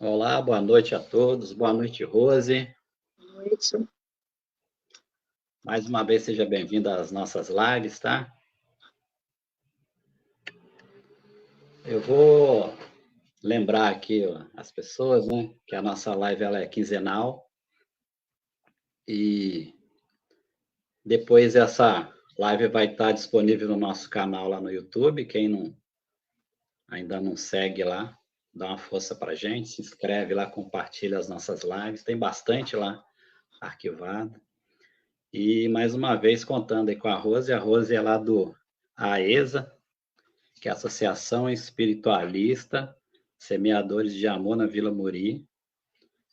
Olá, boa noite a todos. Boa noite, Rose. Noite. Mais uma vez, seja bem-vinda às nossas lives, tá? Eu vou lembrar aqui ó, as pessoas, né, que a nossa live ela é quinzenal e depois essa live vai estar disponível no nosso canal lá no YouTube. Ainda não segue lá, dá uma força para a gente, se inscreve lá, compartilha as nossas lives. Tem bastante lá arquivado. E mais uma vez contando aí com a Rose é lá do AESA, que é a Associação Espiritualista Semeadores de Amor na Vila Muri.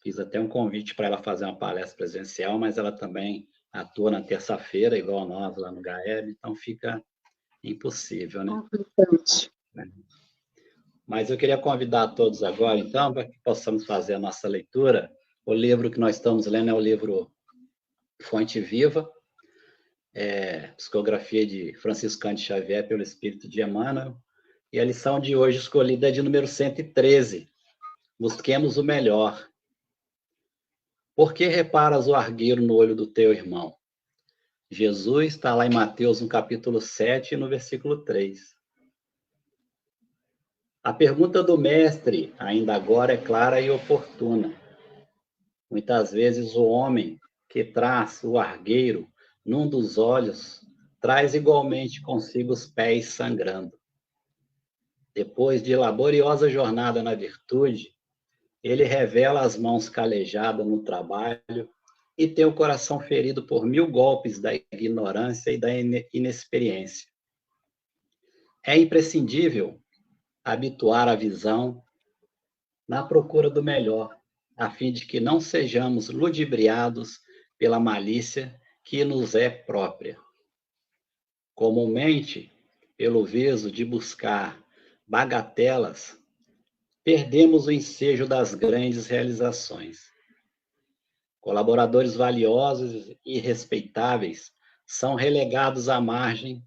Fiz até um convite para ela fazer uma palestra presencial, mas ela também atua na terça-feira, igual nós lá no GAEB, então fica impossível, né? Conflitante. Mas eu queria convidar todos agora, então, para que possamos fazer a nossa leitura. O livro que nós estamos lendo é o livro Fonte Viva, Psicografia de Franciscano de Xavier pelo Espírito de Emmanuel. E a lição de hoje escolhida é de número 113. Busquemos o melhor. Por que reparas o argueiro no olho do teu irmão? Jesus está lá em Mateus, no capítulo 7, no versículo 3. A pergunta do mestre, ainda agora, é clara e oportuna. Muitas vezes o homem que traz o argueiro num dos olhos traz igualmente consigo os pés sangrando. Depois de laboriosa jornada na virtude, ele revela as mãos calejadas no trabalho e tem o coração ferido por 1000 golpes da ignorância e da inexperiência. É imprescindível habituar a visão na procura do melhor, a fim de que não sejamos ludibriados pela malícia que nos é própria. Comumente, pelo viso de buscar bagatelas, perdemos o ensejo das grandes realizações. Colaboradores valiosos e respeitáveis são relegados à margem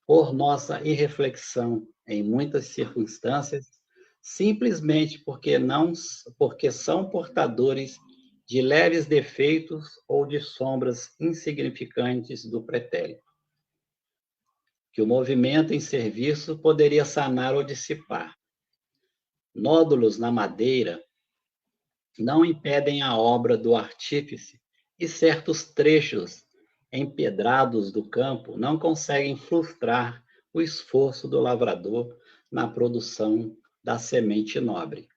por nossa irreflexão em muitas circunstâncias, simplesmente porque são portadores de leves defeitos ou de sombras insignificantes do pretérito, que o movimento em serviço poderia sanar ou dissipar. Nódulos na madeira não impedem a obra do artífice e certos trechos empedrados do campo não conseguem frustrar o esforço do lavrador na produção da semente nobre.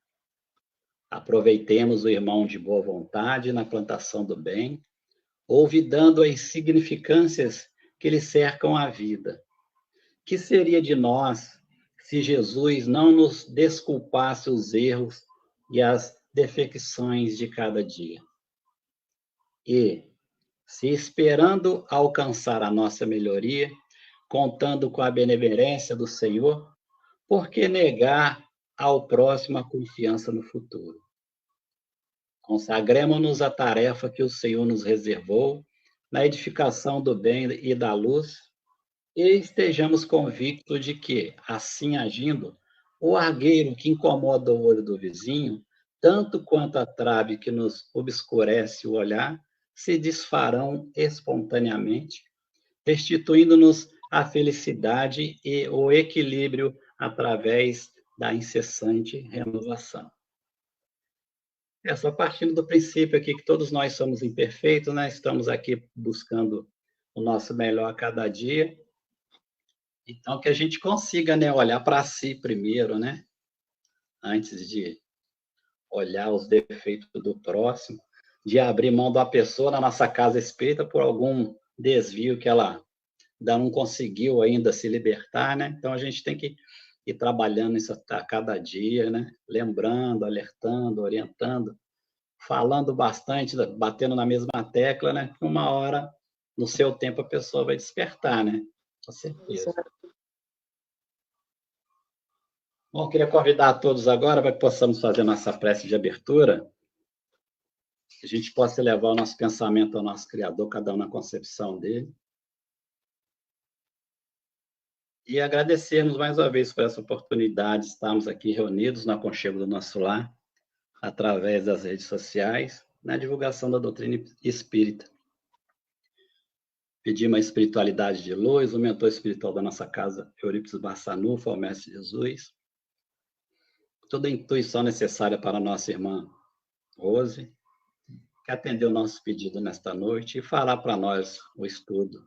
Aproveitemos o irmão de boa vontade na plantação do bem, olvidando as insignificâncias que lhe cercam a vida. Que seria de nós se Jesus não nos desculpasse os erros e as defecções de cada dia? E, se esperando alcançar a nossa melhoria, contando com a benevolência do Senhor, por que negar ao próximo a confiança no futuro? Consagremos-nos à tarefa que o Senhor nos reservou, na edificação do bem e da luz, e estejamos convictos de que, assim agindo, o argueiro que incomoda o olho do vizinho, tanto quanto a trave que nos obscurece o olhar, se desfarão espontaneamente, restituindo-nos a felicidade e o equilíbrio através da incessante renovação. Só partindo do princípio aqui que todos nós somos imperfeitos, né? Estamos aqui buscando o nosso melhor a cada dia. Então, que a gente consiga, né, olhar para si primeiro, né? Antes de olhar os defeitos do próximo, de abrir mão da pessoa na nossa casa espírita por algum desvio que ela ainda não conseguiu ainda se libertar, né? Então, a gente tem que ir trabalhando isso a cada dia, né? Lembrando, alertando, orientando, falando bastante, batendo na mesma tecla, né? Uma hora, no seu tempo, a pessoa vai despertar, né? Com certeza. Exato. Bom, queria convidar a todos agora para que possamos fazer nossa prece de abertura, que a gente possa levar o nosso pensamento ao nosso Criador, cada um na concepção dele. E agradecermos mais uma vez por essa oportunidade de estarmos aqui reunidos no aconchego do nosso lar, através das redes sociais, na divulgação da doutrina espírita. Pedimos a espiritualidade de luz, o mentor espiritual da nossa casa, Eurípides Barçanufo, ao Mestre Jesus, toda a intuição necessária para a nossa irmã Rose, que atendeu o nosso pedido nesta noite e fará para nós o estudo.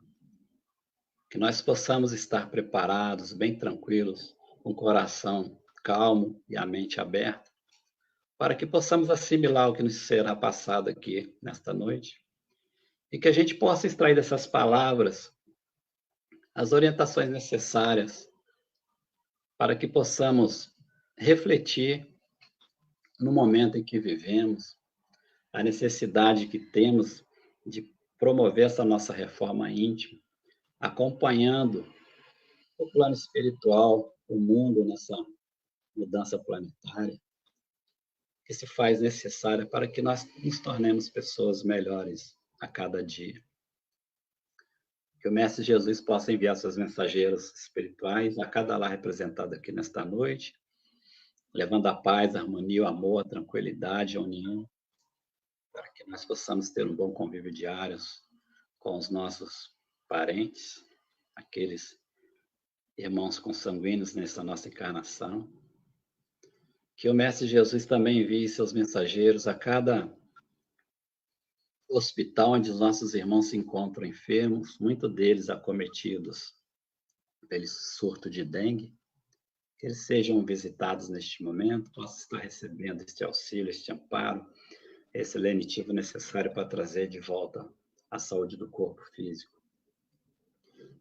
Que nós possamos estar preparados, bem tranquilos, com o coração calmo e a mente aberta, para que possamos assimilar o que nos será passado aqui nesta noite e que a gente possa extrair dessas palavras as orientações necessárias para que possamos refletir no momento em que vivemos, a necessidade que temos de promover essa nossa reforma íntima, acompanhando o plano espiritual, o mundo nessa mudança planetária, que se faz necessária para que nós nos tornemos pessoas melhores a cada dia. Que o Mestre Jesus possa enviar seus mensageiros espirituais a cada lar representado aqui nesta noite, levando a paz, a harmonia, o amor, a tranquilidade, a união, para que nós possamos ter um bom convívio diário com os nossos parentes, aqueles irmãos consanguíneos nessa nossa encarnação. Que o Mestre Jesus também envie seus mensageiros a cada hospital onde os nossos irmãos se encontram enfermos, muitos deles acometidos pelo surto de dengue, que eles sejam visitados neste momento, possam estar recebendo este auxílio, este amparo, esse lenitivo necessário para trazer de volta a saúde do corpo físico.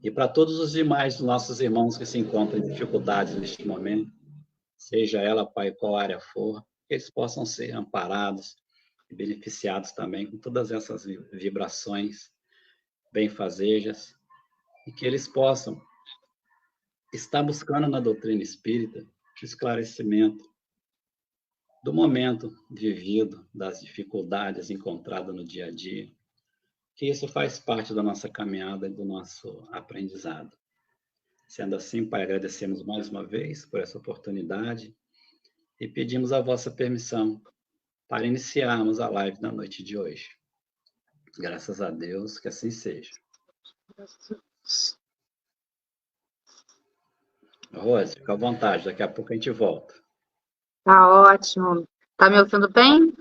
E para todos os demais nossos irmãos que se encontram em dificuldades neste momento, seja ela, Pai, qual área for, que eles possam ser amparados e beneficiados também com todas essas vibrações benfazejas e que eles possam estar buscando na doutrina espírita o esclarecimento do momento vivido, das dificuldades encontradas no dia a dia, que isso faz parte da nossa caminhada e do nosso aprendizado. Sendo assim, Pai, agradecemos mais uma vez por essa oportunidade e pedimos a vossa permissão para iniciarmos a live da noite de hoje. Graças a Deus, que assim seja. Rose, fica à vontade, daqui a pouco a gente volta. Tá ótimo. Tá me ouvindo bem?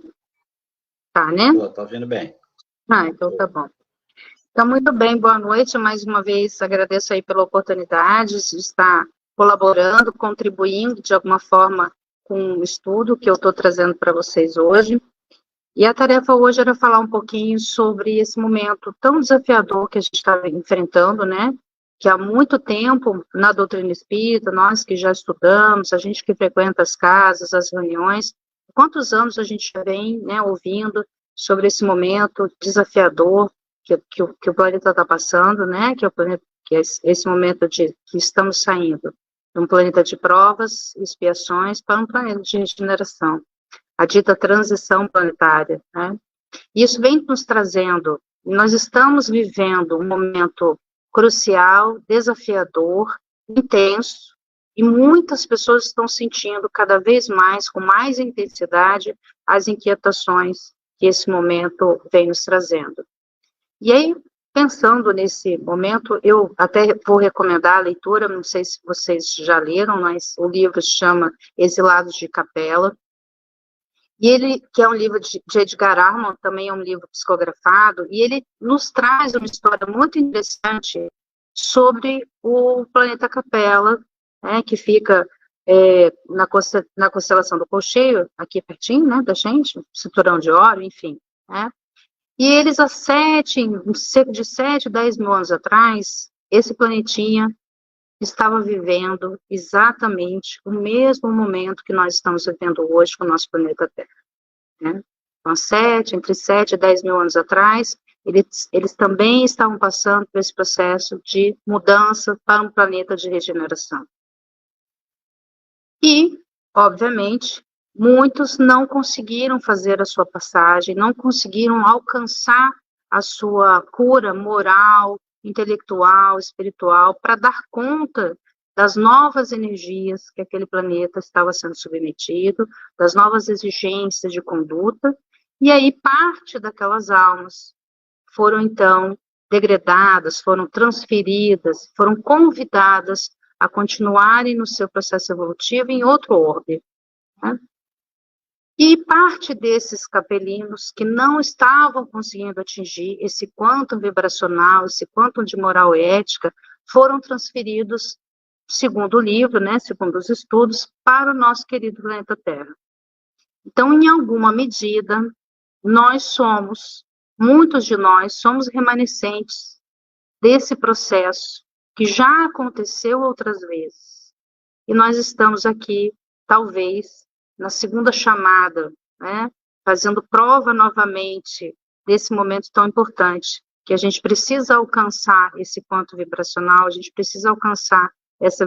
Tá, né? Tô ouvindo bem. Então tá bom. Então, muito bem, boa noite. Mais uma vez, agradeço aí pela oportunidade de estar colaborando, contribuindo de alguma forma com o estudo que eu estou trazendo para vocês hoje. E a tarefa hoje era falar um pouquinho sobre esse momento tão desafiador que a gente está enfrentando, né? Que há muito tempo, na doutrina espírita, nós que já estudamos, a gente que frequenta as casas, as reuniões, quantos anos a gente vem, né, ouvindo sobre esse momento desafiador que o planeta está passando, né? Que é esse momento que estamos saindo de um planeta de provas, expiações, para um planeta de regeneração, a dita transição planetária, né? Isso vem nos trazendo, nós estamos vivendo um momento crucial, desafiador, intenso, e muitas pessoas estão sentindo cada vez mais, com mais intensidade, as inquietações que esse momento vem nos trazendo. E aí, pensando nesse momento, eu até vou recomendar a leitura, não sei se vocês já leram, mas o livro se chama Exilados de Capela, e ele, que é um livro de Edgar Armand, também é um livro psicografado, e ele nos traz uma história muito interessante sobre o planeta Capela, né, que fica na constelação do Colcheiro, aqui pertinho, né, da gente, Cinturão de Órion, enfim, né. E eles, há cerca de 7, 10 mil anos atrás, esse planetinha estava vivendo exatamente o mesmo momento que nós estamos vivendo hoje com o nosso planeta Terra, né? Então, entre 7 e 10 mil anos atrás, eles também estavam passando por esse processo de mudança para um planeta de regeneração. E, obviamente, muitos não conseguiram fazer a sua passagem, não conseguiram alcançar a sua cura moral, intelectual, espiritual, para dar conta das novas energias que aquele planeta estava sendo submetido, das novas exigências de conduta, e aí parte daquelas almas foram, então, degradadas, foram transferidas, foram convidadas a continuarem no seu processo evolutivo em outro orbe, né? E parte desses capelinos que não estavam conseguindo atingir esse quantum vibracional, esse quantum de moral e ética, foram transferidos, segundo o livro, né, segundo os estudos, para o nosso querido planeta Terra. Então, em alguma medida, muitos de nós somos remanescentes desse processo que já aconteceu outras vezes. E nós estamos aqui, talvez, na segunda chamada, né, fazendo prova novamente desse momento tão importante, que a gente precisa alcançar esse ponto vibracional, a gente precisa alcançar essa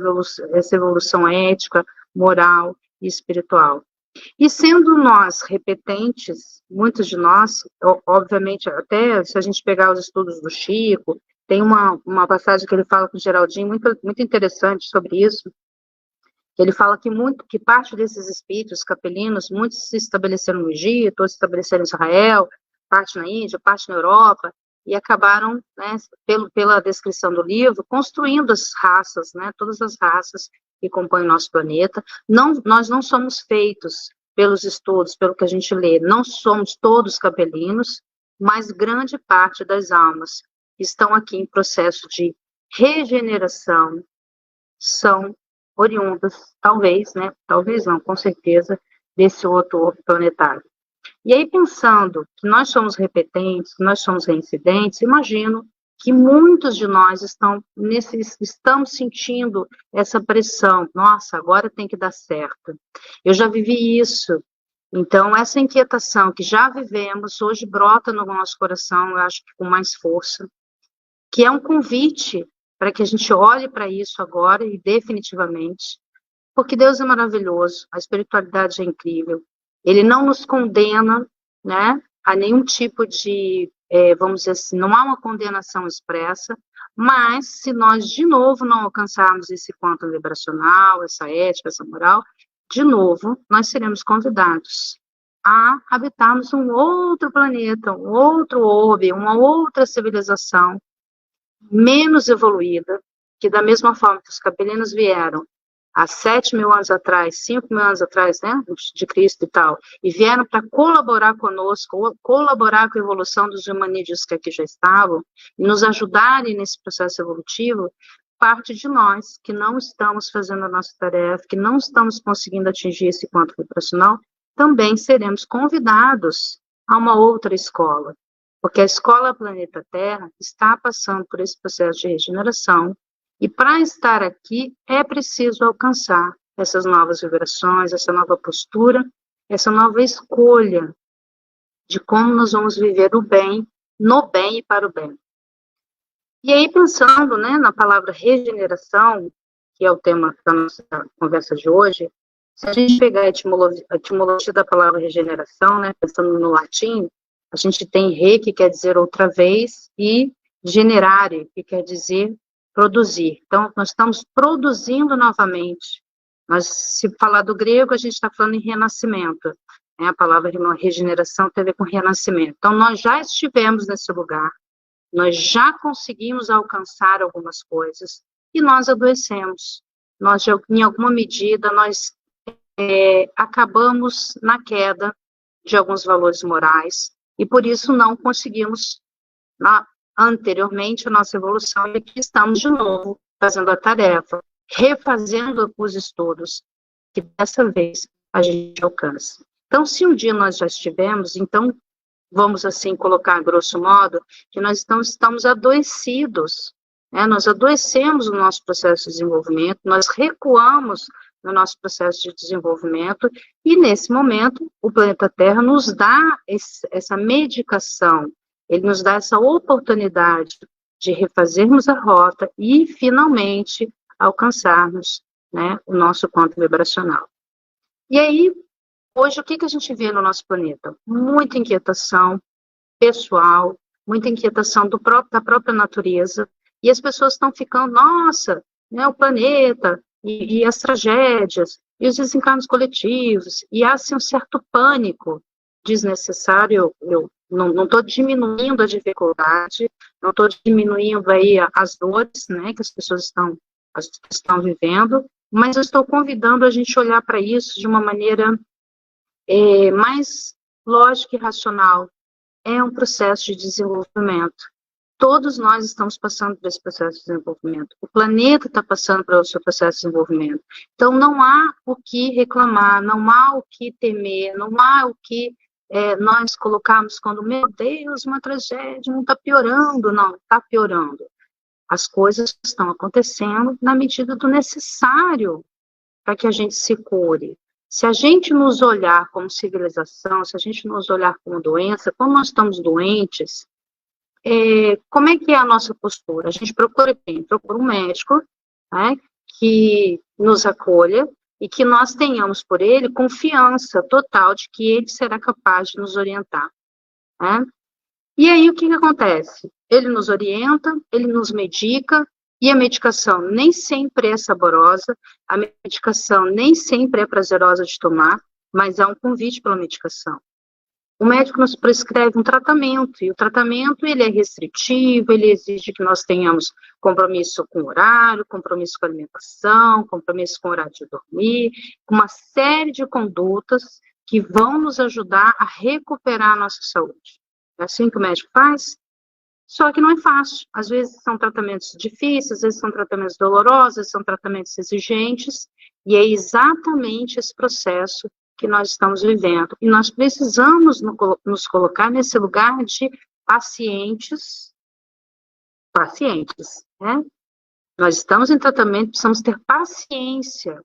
evolução ética, moral e espiritual. E sendo nós repetentes, muitos de nós, obviamente, até se a gente pegar os estudos do Chico, tem uma passagem que ele fala com o Geraldinho, muito interessante sobre isso. Ele fala que parte desses espíritos capelinos, muitos se estabeleceram no Egito, outros se estabeleceram em Israel, parte na Índia, parte na Europa, e acabaram, né, pela descrição do livro, construindo as raças, né, todas as raças que compõem o nosso planeta. Nós não somos feitos pelos estudos, pelo que a gente lê, não somos todos capelinos, mas grande parte das almas que estão aqui em processo de regeneração são oriundas, talvez, né, talvez não, com certeza, desse outro orbe planetário. E aí, pensando que nós somos repetentes, que nós somos reincidentes, imagino que muitos de nós estamos sentindo essa pressão. Nossa, agora tem que dar certo. Eu já vivi isso. Então, essa inquietação que já vivemos, hoje brota no nosso coração, eu acho que com mais força, que é um convite para que a gente olhe para isso agora e definitivamente, porque Deus é maravilhoso, a espiritualidade é incrível, Ele não nos condena, né, a nenhum tipo de, vamos dizer assim, não há uma condenação expressa, mas se nós de novo não alcançarmos esse quantum vibracional, essa ética, essa moral, de novo nós seremos convidados a habitarmos um outro planeta, um outro orbe, uma outra civilização, menos evoluída, que da mesma forma que os capelinos vieram há 7.000 anos atrás, 5.000 anos atrás, né, de Cristo e tal, e vieram para colaborar conosco, colaborar com a evolução dos humanídeos que aqui já estavam, e nos ajudarem nesse processo evolutivo, parte de nós que não estamos fazendo a nossa tarefa, que não estamos conseguindo atingir esse ponto vibracional, também seremos convidados a uma outra escola. Porque a escola Planeta Terra está passando por esse processo de regeneração, e para estar aqui é preciso alcançar essas novas vibrações, essa nova postura, essa nova escolha de como nós vamos viver o bem, no bem e para o bem. E aí, pensando, né, na palavra regeneração, que é o tema da nossa conversa de hoje, se a gente pegar a etimologia da palavra regeneração, né, pensando no latim, a gente tem re, que quer dizer outra vez, e generare, que quer dizer produzir. Então, nós estamos produzindo novamente. Mas, se falar do grego, a gente está falando em renascimento. Né? A palavra regeneração tem a ver com renascimento. Então, nós já estivemos nesse lugar, nós já conseguimos alcançar algumas coisas, e nós adoecemos. Nós, em alguma medida, nós acabamos na queda de alguns valores morais, e por isso não conseguimos, anteriormente, a nossa evolução, e aqui estamos de novo fazendo a tarefa, refazendo os estudos, que dessa vez a gente alcança. Então, se um dia nós já estivemos, então, vamos assim colocar, grosso modo, que nós estamos adoecidos, né? Nós adoecemos no nosso processo de desenvolvimento, nós recuamos no nosso processo de desenvolvimento, e nesse momento o planeta Terra nos dá essa medicação, ele nos dá essa oportunidade de refazermos a rota e finalmente alcançarmos, né, o nosso ponto vibracional. E aí, hoje, o que a gente vê no nosso planeta? Muita inquietação pessoal, muita inquietação da própria natureza, e as pessoas estão ficando, nossa, né, o planeta, e as tragédias, e os desencarnos coletivos, e há, assim, um certo pânico desnecessário. Eu não estou diminuindo a dificuldade, não estou diminuindo aí as dores, né, que as pessoas estão vivendo, mas eu estou convidando a gente a olhar para isso de uma maneira mais lógica e racional. É um processo de desenvolvimento. Todos nós estamos passando por esse processo de desenvolvimento. O planeta está passando pelo seu processo de desenvolvimento. Então, não há o que reclamar, não há o que temer, não há o que nós colocarmos quando, meu Deus, uma tragédia, não está piorando. Não, está piorando. As coisas estão acontecendo na medida do necessário para que a gente se cure. Se a gente nos olhar como civilização, se a gente nos olhar como doença, quando nós estamos doentes, como é que é a nossa postura? A gente procura quem? Procura um médico, né, que nos acolha e que nós tenhamos por ele confiança total de que ele será capaz de nos orientar, né? E aí o que acontece? Ele nos orienta, ele nos medica, e a medicação nem sempre é saborosa, a medicação nem sempre é prazerosa de tomar, mas há um convite pela medicação. O médico nos prescreve um tratamento, e o tratamento ele é restritivo, ele exige que nós tenhamos compromisso com o horário, compromisso com a alimentação, compromisso com o horário de dormir, uma série de condutas que vão nos ajudar a recuperar a nossa saúde. É assim que o médico faz? Só que não é fácil. Às vezes são tratamentos difíceis, às vezes são tratamentos dolorosos, às vezes são tratamentos exigentes, e é exatamente esse processo que nós estamos vivendo. E nós precisamos nos colocar nesse lugar de pacientes, né? Nós estamos em tratamento, precisamos ter paciência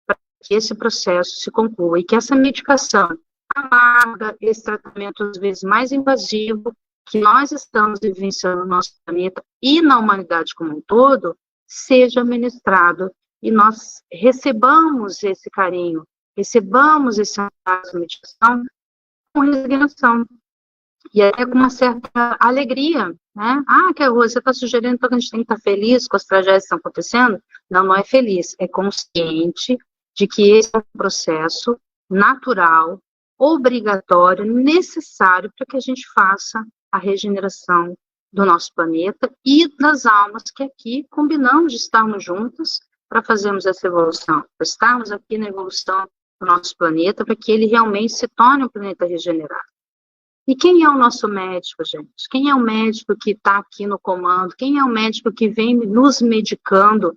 para que esse processo se conclua e que essa medicação amarga, esse tratamento às vezes mais invasivo, que nós estamos vivenciando no nosso planeta e na humanidade como um todo, seja ministrado e nós recebamos esse carinho, recebamos esse amparo de meditação com resignação e até com uma certa alegria, né? Que você está sugerindo que a gente tem que estar feliz com as tragédias que estão acontecendo? Não, não é feliz, é consciente de que esse é um processo natural, obrigatório, necessário para que a gente faça a regeneração do nosso planeta e das almas que aqui combinamos de estarmos juntas para fazermos essa evolução, para estarmos aqui na evolução do nosso planeta, para que ele realmente se torne um planeta regenerado. E quem é o nosso médico, gente? Quem é o médico que está aqui no comando? Quem é o médico que vem nos medicando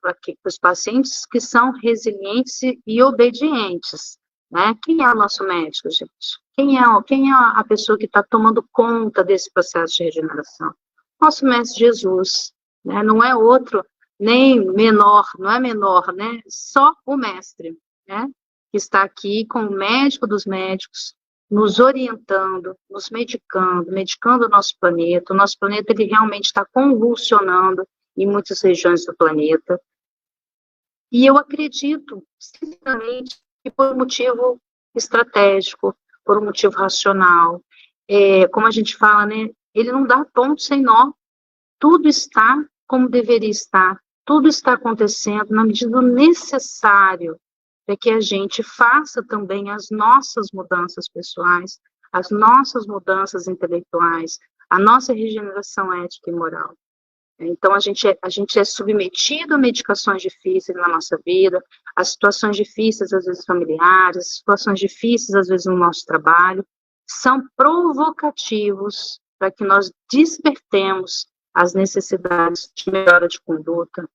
para os pacientes que são resilientes e obedientes, né? Quem é o nosso médico, gente? Quem é a pessoa que está tomando conta desse processo de regeneração? Nosso mestre Jesus, né? Não é outro, nem menor, não é menor, né? Só o mestre, né? Que está aqui como médico dos médicos, nos orientando, nos medicando o nosso planeta. O nosso planeta, ele realmente está convulsionando em muitas regiões do planeta. E eu acredito, sinceramente, que por um motivo estratégico, por um motivo racional, como a gente fala, né, ele não dá ponto sem nó. Tudo está como deveria estar, tudo está acontecendo na medida do necessário para que a gente faça também as nossas mudanças pessoais, as nossas mudanças intelectuais, a nossa regeneração ética e moral. Então, a gente é submetido a medicações difíceis na nossa vida, a situações difíceis, às vezes familiares, situações difíceis, às vezes no nosso trabalho, são provocativos para que nós despertemos as necessidades de melhora de conduta,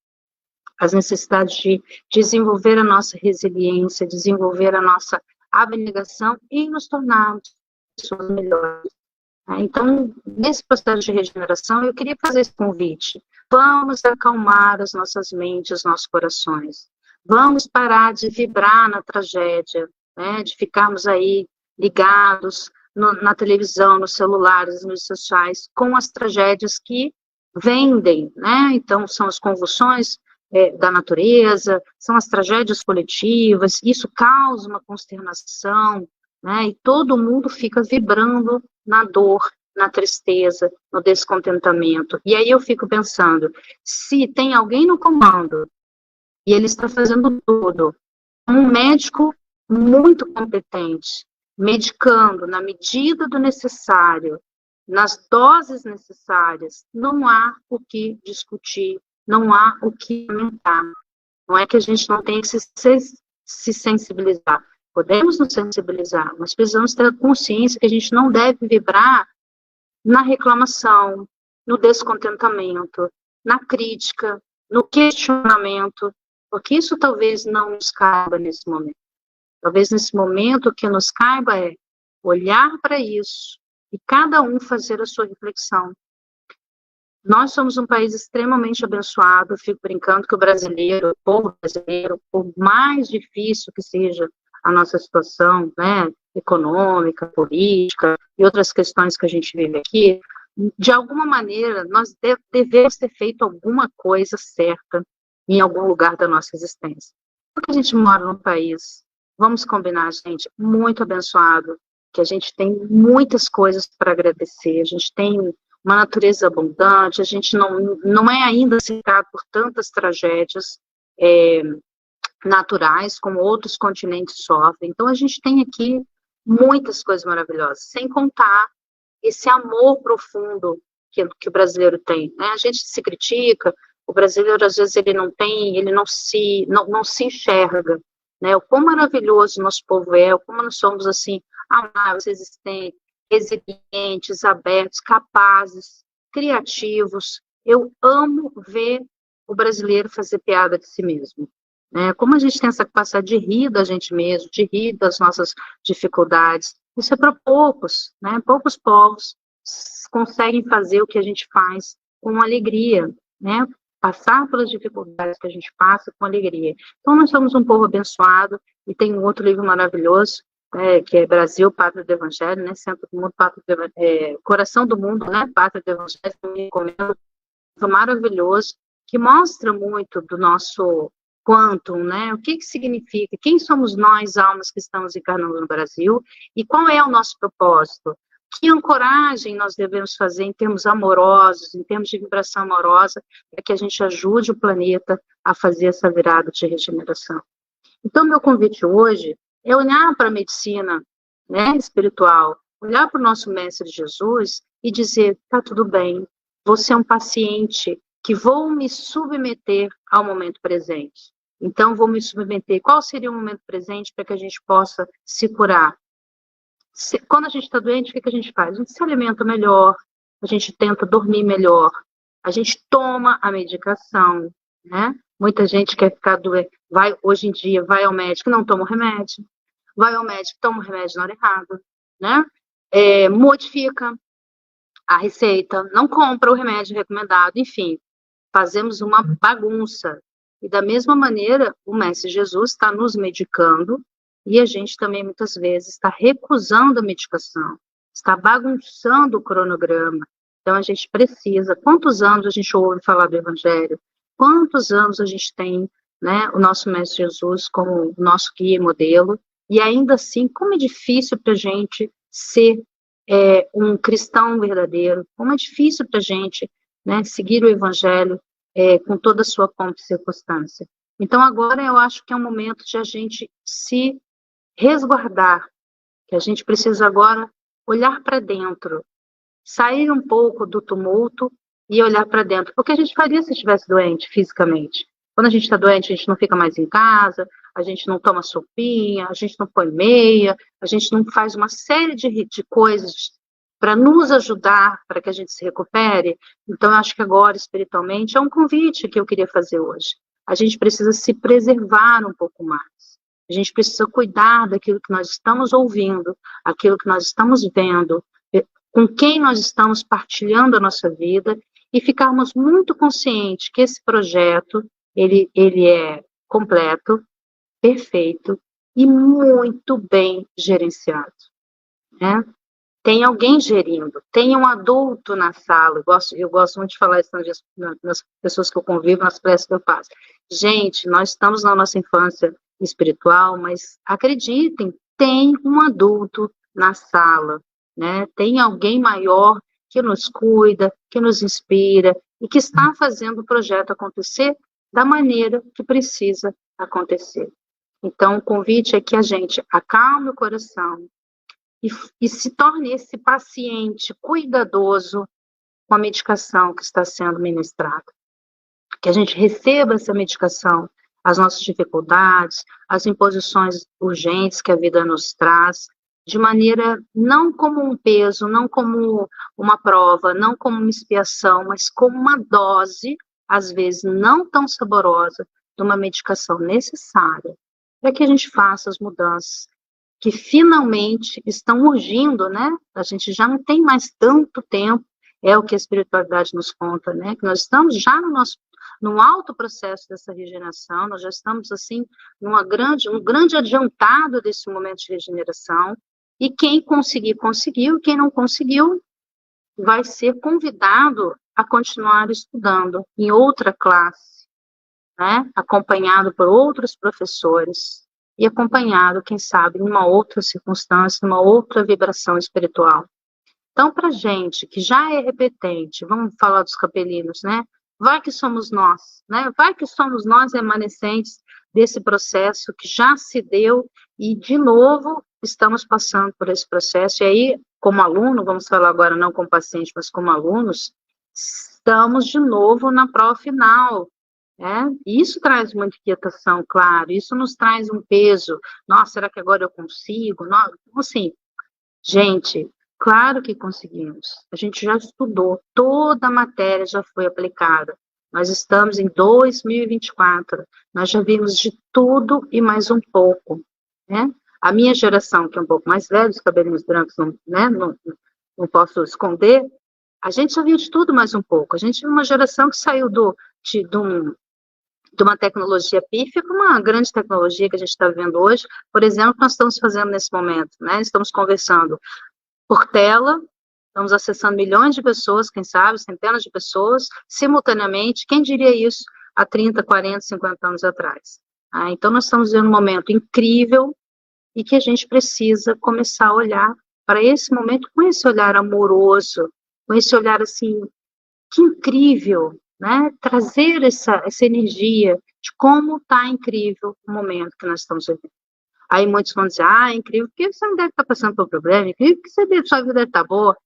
as necessidades de desenvolver a nossa resiliência, desenvolver a nossa abnegação e nos tornarmos pessoas melhores. Então, nesse processo de regeneração, eu queria fazer esse convite. Vamos acalmar as nossas mentes, os nossos corações. Vamos parar de vibrar na tragédia, né, de ficarmos aí ligados na televisão, nos celulares, nas redes sociais, com as tragédias que vendem, né? Então, são as convulsões da natureza, são as tragédias coletivas, isso causa uma consternação, né? E todo mundo fica vibrando na dor, na tristeza, no descontentamento. E aí eu fico pensando, se tem alguém no comando e ele está fazendo tudo, um médico muito competente, medicando na medida do necessário, nas doses necessárias, não há o que discutir, não há o que lamentar. Não é que a gente não tenha que se sensibilizar. Podemos nos sensibilizar, mas precisamos ter consciência que a gente não deve vibrar na reclamação, no descontentamento, na crítica, no questionamento, porque isso talvez não nos caiba nesse momento. Talvez nesse momento o que nos caiba é olhar para isso e cada um fazer a sua reflexão. Nós somos um país extremamente abençoado, eu fico brincando que o brasileiro, o povo brasileiro, por mais difícil que seja a nossa situação, né, econômica, política e outras questões que a gente vive aqui, de alguma maneira nós devemos ter feito alguma coisa certa em algum lugar da nossa existência. Porque a gente mora num país, vamos combinar, gente, muito abençoado, que a gente tem muitas coisas para agradecer, a gente tem uma natureza abundante, a gente não é ainda cercado por tantas tragédias naturais como outros continentes sofrem. Então, a gente tem aqui muitas coisas maravilhosas, sem contar esse amor profundo que o brasileiro tem, né? A gente se critica, o brasileiro, às vezes, ele não se enxerga, né? O quão maravilhoso nosso povo é, o como nós somos, assim, amáveis, resistentes, resilientes, abertos, capazes, criativos. Eu amo ver o brasileiro fazer piada de si mesmo. Né? Como a gente tem essa capacidade de rir da gente mesmo, de rir das nossas dificuldades, isso é para poucos, né? Poucos povos conseguem fazer o que a gente faz com alegria, né? Passar pelas dificuldades que a gente passa com alegria. Então, nós somos um povo abençoado, e tem um outro livro maravilhoso, que é Brasil, Pátria do Evangelho, né? Centro do Mundo, Coração do Mundo, né? Pátria do Evangelho, eu recomendo, um maravilhoso, que mostra muito do nosso quantum, né? O que significa, quem somos nós, almas que estamos encarnando no Brasil, e qual é o nosso propósito? Que ancoragem nós devemos fazer em termos amorosos, em termos de vibração amorosa, para que a gente ajude o planeta a fazer essa virada de regeneração. Então, meu convite hoje é olhar para a medicina, né, espiritual, olhar para o nosso Mestre Jesus e dizer, tá tudo bem, você é um paciente que vou me submeter ao momento presente. Então, vou me submeter. Qual seria o momento presente para que a gente possa se curar? Quando a gente está doente, o que a gente faz? A gente se alimenta melhor, a gente tenta dormir melhor, a gente toma a medicação, né? Muita gente quer ficar doente, hoje em dia, vai ao médico, não toma o remédio, vai ao médico, toma o remédio na hora errada, né? Modifica a receita, não compra o remédio recomendado, enfim, fazemos uma bagunça. E da mesma maneira, o Mestre Jesus está nos medicando e a gente também, muitas vezes, está recusando a medicação, está bagunçando o cronograma. Então, a gente precisa, quantos anos a gente ouve falar do Evangelho? Quantos anos a gente tem, né, o nosso Mestre Jesus como nosso guia e modelo? E ainda assim, como é difícil para a gente ser um cristão verdadeiro, como é difícil para a gente, né, seguir o Evangelho com toda a sua pompa e circunstância. Então, agora eu acho que é um momento de a gente se resguardar, que a gente precisa agora olhar para dentro, sair um pouco do tumulto e olhar para dentro. O que a gente faria se estivesse doente fisicamente? Quando a gente está doente, a gente não fica mais em casa, a gente não toma sopinha, a gente não põe meia, a gente não faz uma série de coisas para nos ajudar, para que a gente se recupere. Então, eu acho que agora, espiritualmente, é um convite que eu queria fazer hoje. A gente precisa se preservar um pouco mais. A gente precisa cuidar daquilo que nós estamos ouvindo, aquilo que nós estamos vendo, com quem nós estamos partilhando a nossa vida e ficarmos muito conscientes que esse projeto, ele é completo, perfeito e muito bem gerenciado, né? Tem alguém gerindo, tem um adulto na sala, eu gosto muito de falar isso nas pessoas que eu convivo, nas preces que eu faço. Gente, nós estamos na nossa infância espiritual, mas acreditem, tem um adulto na sala, né? Tem alguém maior que nos cuida, que nos inspira e que está fazendo o projeto acontecer da maneira que precisa acontecer. Então, o convite é que a gente acalme o coração e se torne esse paciente cuidadoso com a medicação que está sendo ministrada. Que a gente receba essa medicação, as nossas dificuldades, as imposições urgentes que a vida nos traz, de maneira não como um peso, não como uma prova, não como uma expiação, mas como uma dose, às vezes não tão saborosa, de uma medicação necessária para que a gente faça as mudanças que finalmente estão urgindo, né? A gente já não tem mais tanto tempo, é o que a espiritualidade nos conta, né? Que nós estamos já num alto processo dessa regeneração, nós já estamos, assim, num grande adiantado desse momento de regeneração, e quem conseguir, conseguiu, quem não conseguiu, vai ser convidado a continuar estudando em outra classe, né? Acompanhado por outros professores, e acompanhado, quem sabe, em uma outra circunstância, numa outra vibração espiritual. Então, para gente que já é repetente, vamos falar dos capelinos, né? Vai que somos nós, né? Vai que somos nós remanescentes desse processo que já se deu e, de novo, estamos passando por esse processo. E aí, como aluno, vamos falar agora não como paciente, mas como alunos, estamos de novo na prova final. E isso traz muita inquietação, claro, isso nos traz um peso. Nossa, será que agora eu consigo? Nossa, assim, gente, claro que conseguimos. A gente já estudou, toda a matéria já foi aplicada. Nós estamos em 2024, nós já vimos de tudo e mais um pouco, né? A minha geração, que é um pouco mais velha, os cabelinhos brancos, não posso esconder, a gente já viu de tudo mais um pouco. A gente é uma geração que saiu de uma tecnologia pífia para uma grande tecnologia que a gente está vivendo hoje. Por exemplo, nós estamos fazendo nesse momento, né? Estamos conversando por tela, estamos acessando milhões de pessoas, quem sabe, centenas de pessoas, simultaneamente. Quem diria isso há 30, 40, 50 anos atrás? Então, nós estamos vivendo um momento incrível e que a gente precisa começar a olhar para esse momento com esse olhar amoroso, com esse olhar assim, que incrível, né? Trazer essa energia de como está incrível o momento que nós estamos vivendo. Aí muitos vão dizer, é incrível, porque você não deve estar passando por problema, incrível, porque sua vida deve estar boa.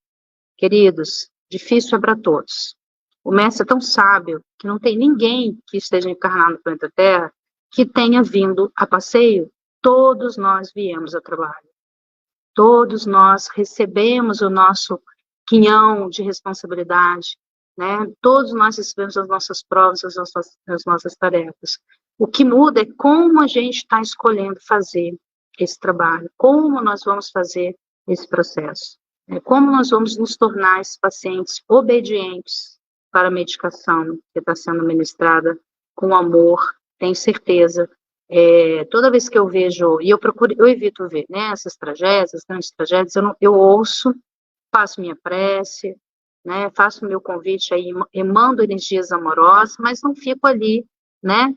Queridos, difícil é para todos. O mestre é tão sábio que não tem ninguém que esteja encarnado no planeta Terra que tenha vindo a passeio. Todos nós viemos a trabalho. Todos nós recebemos o nosso quinhão de responsabilidade, né? Todos nós recebemos as nossas provas, as nossas tarefas. O que muda é como a gente está escolhendo fazer esse trabalho, como nós vamos fazer esse processo, né? Como nós vamos nos tornar esses pacientes obedientes para a medicação que está sendo ministrada com amor. Tenho certeza. Toda vez que eu vejo, e eu evito ver, né, essas tragédias, as grandes tragédias, eu ouço, faço minha prece, né, faço meu convite aí, emando energias amorosas, mas não fico ali, né,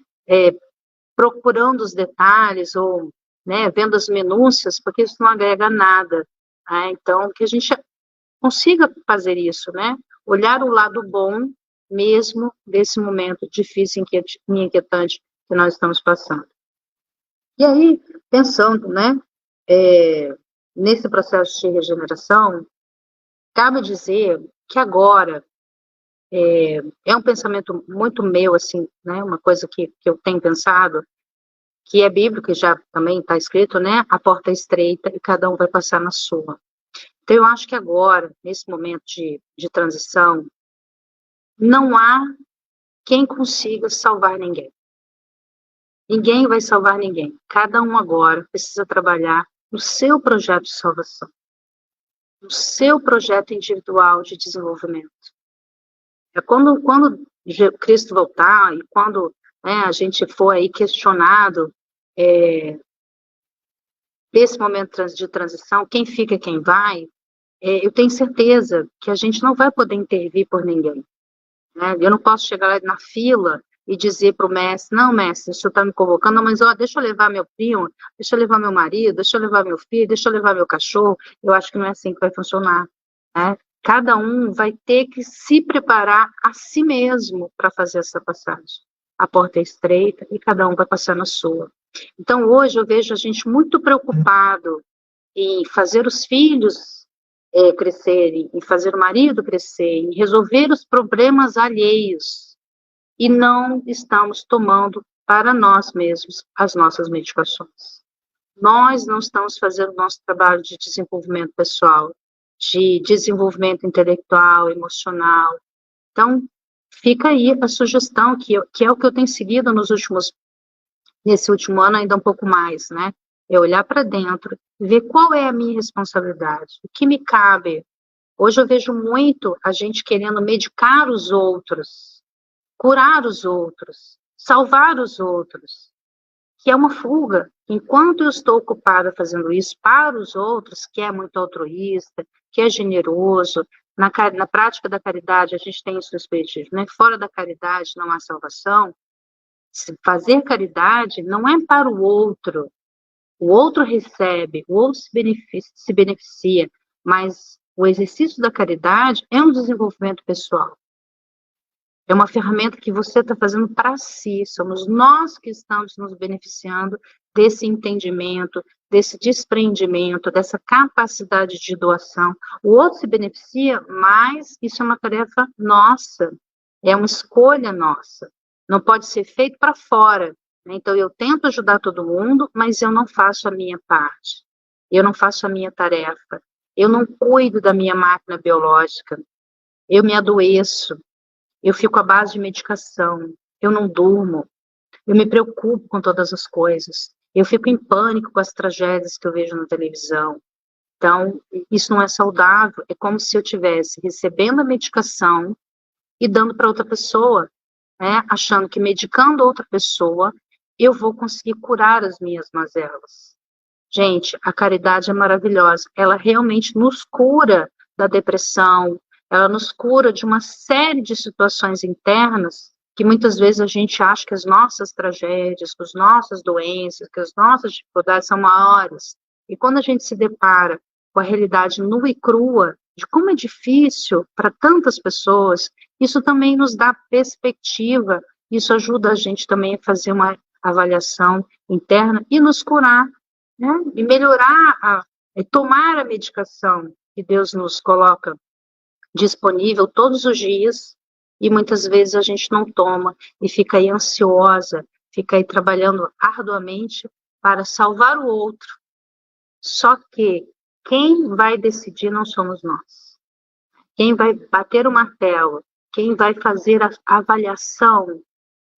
procurando os detalhes ou, né, vendo as minúcias, porque isso não agrega nada. Então, que a gente consiga fazer isso, né, olhar o lado bom mesmo desse momento difícil e inquietante que nós estamos passando. E aí, pensando, né, nesse processo de regeneração, cabe dizer que agora é um pensamento muito meu, assim, né, uma coisa que eu tenho pensado, que é bíblico e já também está escrito, né, a porta é estreita e cada um vai passar na sua. Então, eu acho que agora, nesse momento de transição, não há quem consiga salvar ninguém. Ninguém vai salvar ninguém. Cada um agora precisa trabalhar no seu projeto de salvação, no seu projeto individual de desenvolvimento. Quando Cristo voltar e quando, né, a gente for aí questionado desse momento de transição, quem fica e quem vai, eu tenho certeza que a gente não vai poder intervir por ninguém. Né? Eu não posso chegar lá na fila e dizer para o mestre, não, mestre, o senhor está me convocando, não, mas ó, deixa eu levar meu primo, deixa eu levar meu marido, deixa eu levar meu filho, deixa eu levar meu cachorro. Eu acho que não é assim que vai funcionar, né? Cada um vai ter que se preparar a si mesmo para fazer essa passagem. A porta é estreita e cada um vai passar na sua. Então, hoje eu vejo a gente muito preocupado em fazer os filhos crescerem, em fazer o marido crescer, em resolver os problemas alheios. E não estamos tomando para nós mesmos as nossas medicações. Nós não estamos fazendo o nosso trabalho de desenvolvimento pessoal, de desenvolvimento intelectual, emocional. Então, fica aí a sugestão, que é o que eu tenho seguido nesse último ano, ainda um pouco mais, né? É olhar para dentro, ver qual é a minha responsabilidade, o que me cabe. Hoje eu vejo muito a gente querendo medicar os outros, curar os outros, salvar os outros, que é uma fuga. Enquanto eu estou ocupada fazendo isso para os outros, que é muito altruísta, que é generoso, na prática da caridade, a gente tem isso no Espiritismo, né? Fora da caridade não há salvação. Fazer caridade não é para o outro recebe, o outro se beneficia, mas o exercício da caridade é um desenvolvimento pessoal. É uma ferramenta que você está fazendo para si, somos nós que estamos nos beneficiando desse entendimento, desse desprendimento, dessa capacidade de doação. O outro se beneficia, mas isso é uma tarefa nossa, é uma escolha nossa. Não pode ser feito para fora. Né? Então, eu tento ajudar todo mundo, mas eu não faço a minha parte. Eu não faço a minha tarefa. Eu não cuido da minha máquina biológica. Eu me adoeço. Eu fico à base de medicação. Eu não durmo. Eu me preocupo com todas as coisas. Eu fico em pânico com as tragédias que eu vejo na televisão. Então, isso não é saudável. É como se eu estivesse recebendo a medicação e dando para outra pessoa. Né, achando que medicando outra pessoa, eu vou conseguir curar as minhas mazelas. Gente, a caridade é maravilhosa. Ela realmente nos cura da depressão, ela nos cura de uma série de situações internas que muitas vezes a gente acha que as nossas tragédias, que as nossas doenças, que as nossas dificuldades são maiores. E quando a gente se depara com a realidade nua e crua, de como é difícil para tantas pessoas, isso também nos dá perspectiva, isso ajuda a gente também a fazer uma avaliação interna e nos curar, né? E melhorar, tomar a medicação que Deus nos coloca disponível todos os dias, e muitas vezes a gente não toma, e fica aí ansiosa, fica aí trabalhando arduamente para salvar o outro. Só que quem vai decidir não somos nós. Quem vai bater o martelo, quem vai fazer a avaliação,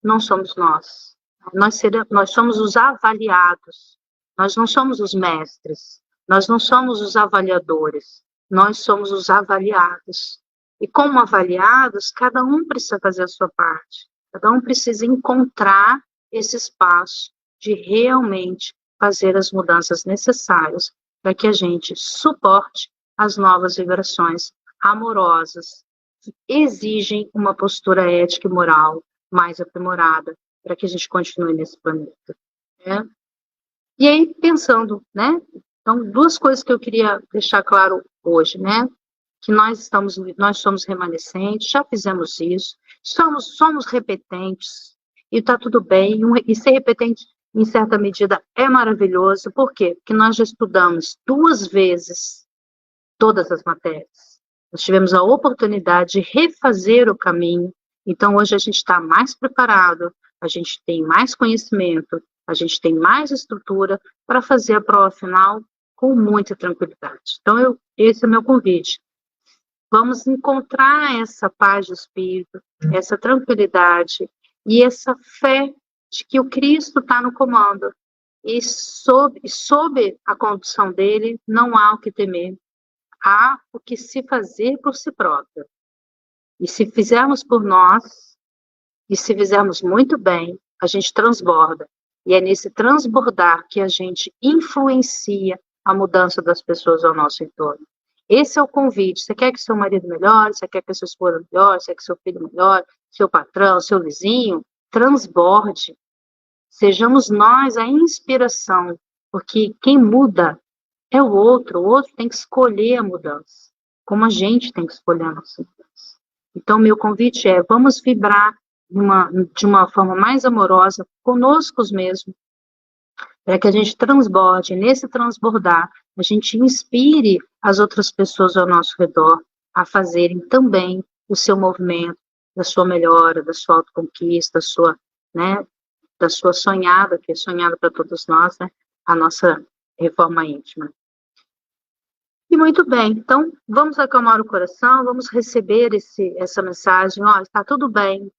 não somos nós. Nós somos os avaliados. Nós não somos os mestres. Nós não somos os avaliadores. Nós somos os avaliados. E como avaliados, cada um precisa fazer a sua parte. Cada um precisa encontrar esse espaço de realmente fazer as mudanças necessárias para que a gente suporte as novas vibrações amorosas que exigem uma postura ética e moral mais aprimorada para que a gente continue nesse planeta. Né? E aí, pensando, né? Então, duas coisas que eu queria deixar claro hoje, né? Que nós somos remanescentes, já fizemos isso, somos repetentes, e está tudo bem, e ser repetente, em certa medida, é maravilhoso. Por quê? Porque nós já estudamos 2 vezes todas as matérias. Nós tivemos a oportunidade de refazer o caminho, então hoje a gente está mais preparado, a gente tem mais conhecimento, a gente tem mais estrutura para fazer a prova final com muita tranquilidade. Então, esse é o meu convite. Vamos encontrar essa paz de espírito, essa tranquilidade e essa fé de que o Cristo está no comando. E sob a condução dele, não há o que temer. Há o que se fazer por si próprio. E se fizermos por nós, e se fizermos muito bem, a gente transborda. E é nesse transbordar que a gente influencia a mudança das pessoas ao nosso entorno. Esse é o convite. Você quer que seu marido melhore? Você quer que sua esposa melhore? Você quer que seu filho melhore? Seu patrão, seu vizinho? transborde, sejamos nós a inspiração, porque quem muda é o outro tem que escolher a mudança, como a gente tem que escolher a nossa mudança. Então, meu convite é, vamos vibrar de uma forma mais amorosa conosco mesmos, para que a gente transborde, nesse transbordar, a gente inspire as outras pessoas ao nosso redor a fazerem também o seu movimento, da sua melhora, da sua autoconquista, né, da sua sonhada, que é sonhada para todos nós, né, a nossa reforma íntima. E muito bem, então vamos acalmar o coração, vamos receber essa mensagem, ó, está tudo bem,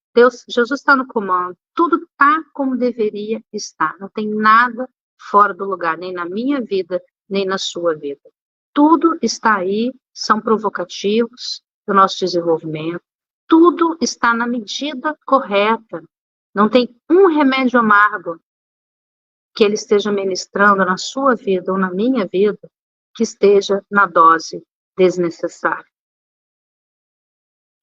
Jesus está no comando, tudo está como deveria estar, não tem nada fora do lugar, nem na minha vida, nem na sua vida. Tudo está aí, são provocativos do nosso desenvolvimento, tudo está na medida correta, não tem um remédio amargo que ele esteja ministrando na sua vida ou na minha vida que esteja na dose desnecessária.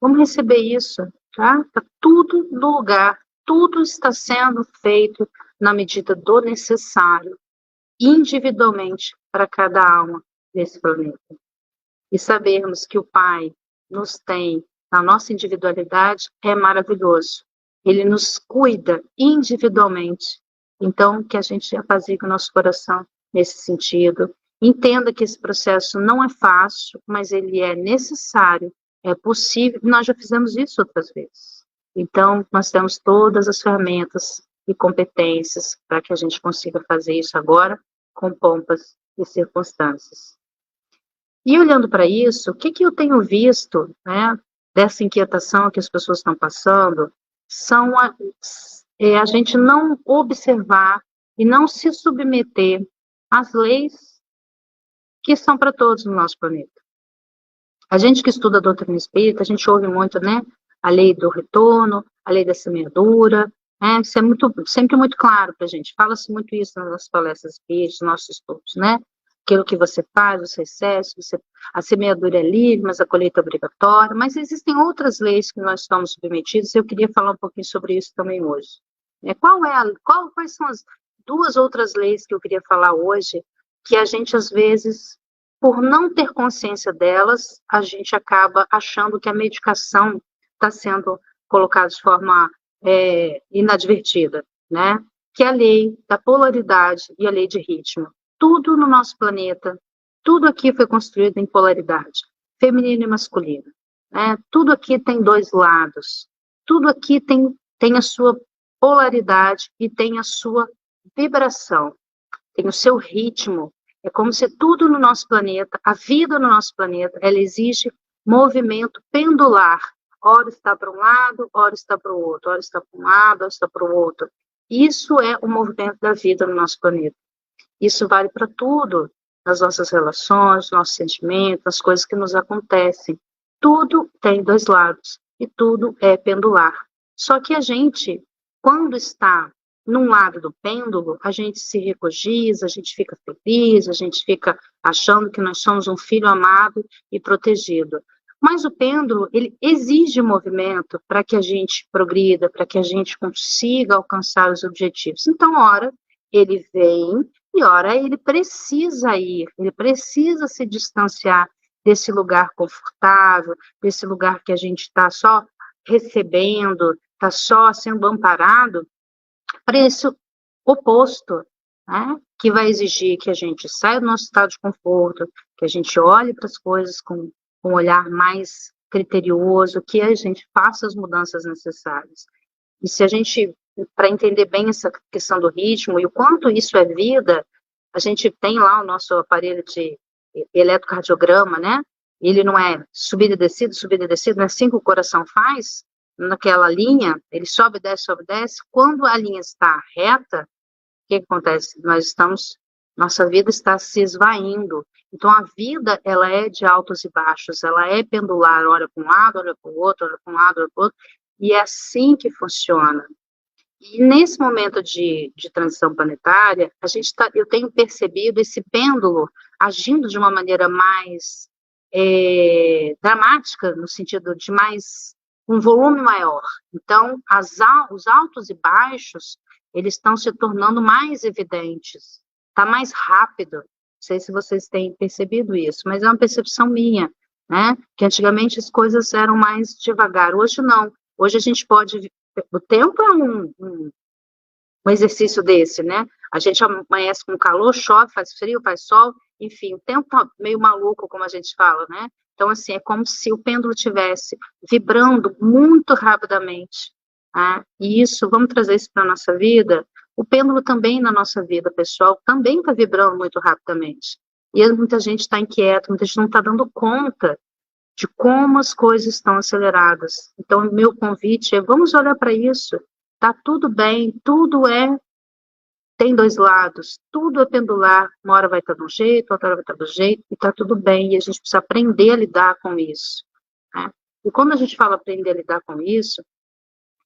Vamos receber isso, tá? Está tudo no lugar, tudo está sendo feito na medida do necessário, individualmente, para cada alma desse planeta. E sabermos que o Pai nos tem na nossa individualidade é maravilhoso. Ele nos cuida individualmente. Então, que a gente apazigue o nosso coração nesse sentido. Entenda que esse processo não é fácil, mas ele é necessário, é possível. Nós já fizemos isso outras vezes. Então, nós temos todas as ferramentas e competências para que a gente consiga fazer isso agora com pompas e circunstâncias. E olhando para isso, o que eu tenho visto, né, dessa inquietação que as pessoas estão passando, são a gente não observar e não se submeter às leis que são para todos no nosso planeta. A gente que estuda a doutrina espírita, a gente ouve muito, né, a lei do retorno, a lei da semeadura, né, isso é sempre muito claro para a gente, fala-se muito isso nas palestras espíritas, nos nossos estudos, né, aquilo que você faz, você recebe, a semeadura é livre, mas a colheita é obrigatória, mas existem outras leis que nós estamos submetidos, e eu queria falar um pouquinho sobre isso também hoje. Quais são as duas outras leis que eu queria falar hoje, que a gente, às vezes, por não ter consciência delas, a gente acaba achando que a medicação está sendo colocada de forma inadvertida, né? Que é a lei da polaridade e a lei de ritmo. Tudo no nosso planeta, tudo aqui foi construído em polaridade, feminino e masculino, né? Tudo aqui tem dois lados, tudo aqui tem a sua polaridade e tem a sua vibração, tem o seu ritmo. É como se tudo no nosso planeta, a vida no nosso planeta, ela exige movimento pendular. Ora está para um lado, ora está para o outro, ora está para um lado, ora está para o outro. Isso é o movimento da vida no nosso planeta. Isso vale para tudo, nas nossas relações, nossos sentimentos, as coisas que nos acontecem. Tudo tem dois lados e tudo é pendular. Só que a gente, quando está num lado do pêndulo, a gente se regozija, a gente fica feliz, a gente fica achando que nós somos um filho amado e protegido. Mas o pêndulo, ele exige movimento para que a gente progrida, para que a gente consiga alcançar os objetivos. Então, ora, ele vem e ora, ele precisa ir, ele precisa se distanciar desse lugar confortável, desse lugar que a gente está só recebendo, está só sendo amparado, para esse oposto, né, que vai exigir que a gente saia do nosso estado de conforto, que a gente olhe para as coisas com um olhar mais criterioso, que a gente faça as mudanças necessárias. E se a gente, para entender bem essa questão do ritmo e o quanto isso é vida, a gente tem lá o nosso aparelho de eletrocardiograma, né? Ele não é subida e descida, não é assim que o coração faz, naquela linha, ele sobe, desce. Quando a linha está reta, o que acontece? Nossa vida está se esvaindo. Então, a vida, ela é de altos e baixos, ela é pendular, olha para um lado, olha para o outro, olha para um lado, olha para o outro, e é assim que funciona. E nesse momento de transição planetária, eu tenho percebido esse pêndulo agindo de uma maneira mais dramática, no sentido de mais um volume maior. Então, os altos e baixos, eles estão se tornando mais evidentes, está mais rápido. Não sei se vocês têm percebido isso, mas é uma percepção minha, né? Que antigamente as coisas eram mais devagar, hoje não. Hoje a gente pode... O tempo é um exercício desse, né? A gente amanhece com calor, chove, faz frio, faz sol, enfim, o tempo tá meio maluco, como a gente fala, né? Então, assim, é como se o pêndulo estivesse vibrando muito rapidamente, tá? E isso, vamos trazer isso para a nossa vida? O pêndulo também na nossa vida pessoal também está vibrando muito rapidamente. E muita gente está inquieta, muita gente não está dando conta de como as coisas estão aceleradas. Então, o meu convite é, vamos olhar para isso. Tá tudo bem, tem dois lados, tudo é pendular, uma hora vai estar de um jeito, outra hora vai estar do jeito, e tá tudo bem, e a gente precisa aprender a lidar com isso, né? E quando a gente fala aprender a lidar com isso,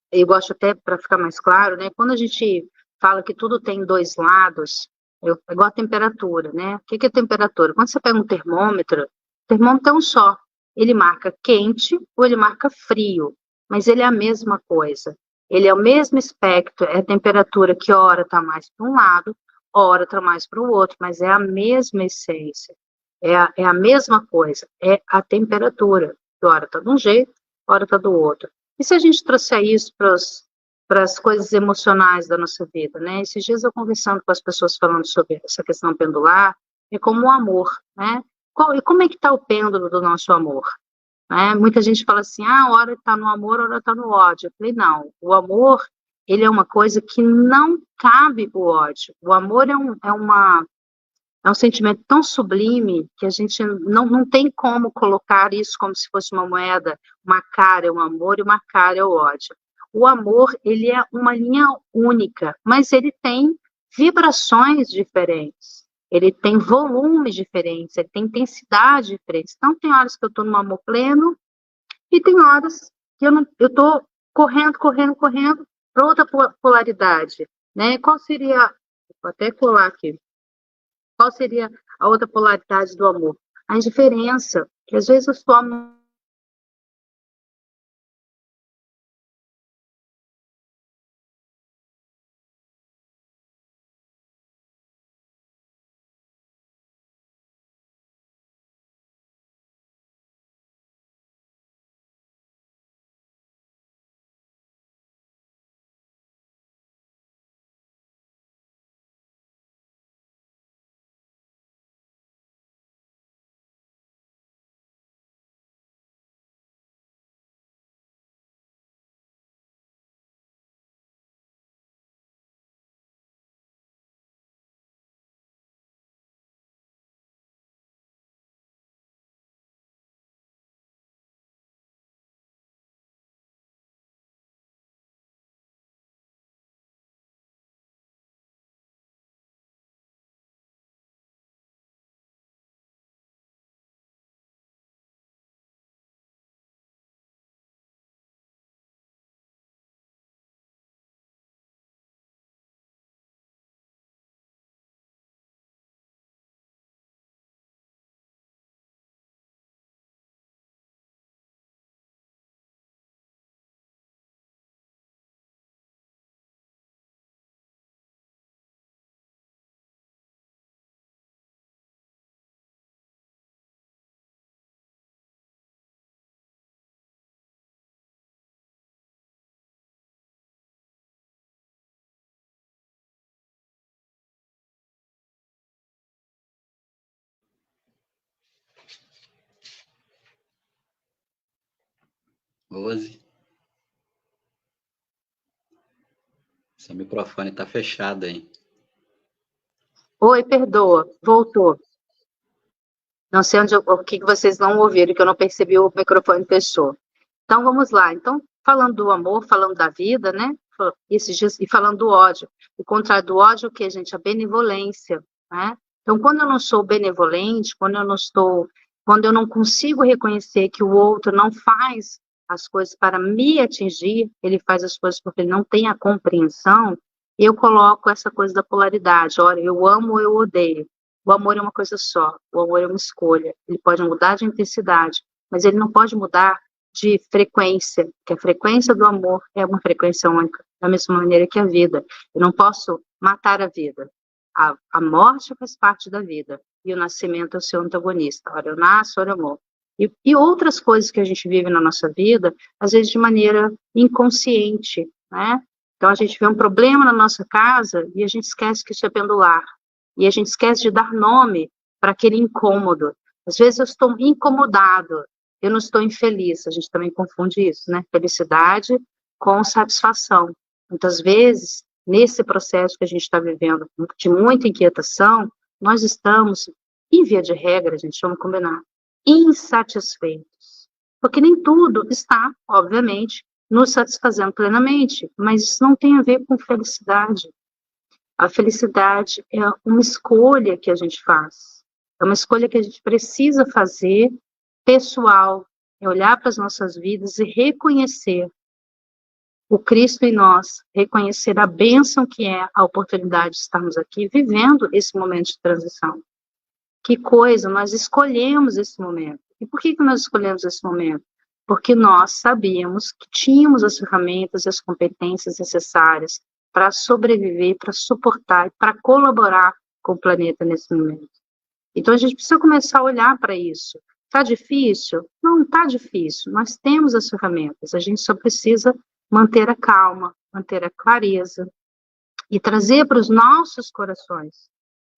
eu gosto até, para ficar mais claro, né, quando a gente fala que tudo tem dois lados, é igual a temperatura, né? O que é temperatura? Quando você pega um termômetro, o termômetro é um só, ele marca quente ou ele marca frio, mas ele é a mesma coisa. Ele é o mesmo espectro, é a temperatura que hora está mais para um lado, hora está mais para o outro, mas é a mesma essência, é a mesma coisa, é a temperatura, que hora está de um jeito, hora está do outro. E se a gente trouxer isso para as coisas emocionais da nossa vida, né? Esses dias eu conversando com as pessoas falando sobre essa questão pendular, é como o amor, né? E como é que está o pêndulo do nosso amor? Né? Muita gente fala assim, a hora está no amor, a hora está no ódio. Eu falei, não, o amor, ele é uma coisa que não cabe o ódio. O amor é um sentimento tão sublime que a gente não tem como colocar isso como se fosse uma moeda, uma cara é o amor e uma cara é o ódio. O amor, ele é uma linha única, mas ele tem vibrações diferentes. Ele tem volumes diferentes, ele tem intensidade diferente. Então, tem horas que eu estou no amor pleno e tem horas que eu estou correndo para outra polaridade, né? Qual seria, vou até colar aqui, qual seria a outra polaridade do amor? A indiferença, que às vezes eu sou amor. Rose, seu microfone está fechado, hein? Oi, perdoa, voltou. Não sei o que vocês não ouviram, que eu não percebi, o microfone fechou. Então, vamos lá. Então, falando do amor, falando da vida, né? Esses dias, e falando do ódio. O contrário do ódio, o que, gente? A benevolência, né? Então, quando eu não sou benevolente, quando eu não consigo reconhecer que o outro não faz as coisas para me atingir, ele faz as coisas porque ele não tem a compreensão, eu coloco essa coisa da polaridade. Olha, eu amo ou eu odeio. O amor é uma coisa só, o amor é uma escolha. Ele pode mudar de intensidade, mas ele não pode mudar de frequência, que a frequência do amor é uma frequência única, da mesma maneira que a vida. Eu não posso matar a vida. A morte faz parte da vida, e o nascimento é o seu antagonista. Ora eu nasço, ora eu morro. E outras coisas que a gente vive na nossa vida, às vezes de maneira inconsciente, né? Então a gente vê um problema na nossa casa e a gente esquece que isso é pendular. E a gente esquece de dar nome para aquele incômodo. Às vezes eu estou incomodado, eu não estou infeliz. A gente também confunde isso, né? Felicidade com satisfação. Muitas vezes, nesse processo que a gente está vivendo, de muita inquietação, nós estamos, em via de regra, a gente chama combinar, insatisfeitos. Porque nem tudo está, obviamente, nos satisfazendo plenamente, mas isso não tem a ver com felicidade. A felicidade é uma escolha que a gente faz. É uma escolha que a gente precisa fazer, pessoal, é olhar para as nossas vidas e reconhecer o Cristo em nós, reconhecer a bênção que é a oportunidade de estarmos aqui vivendo esse momento de transição. Que coisa, nós escolhemos esse momento. E por que nós escolhemos esse momento? Porque nós sabíamos que tínhamos as ferramentas e as competências necessárias para sobreviver, para suportar e para colaborar com o planeta nesse momento. Então a gente precisa começar a olhar para isso. Está difícil? Não está difícil. Nós temos as ferramentas, a gente só precisa manter a calma, manter a clareza e trazer para os nossos corações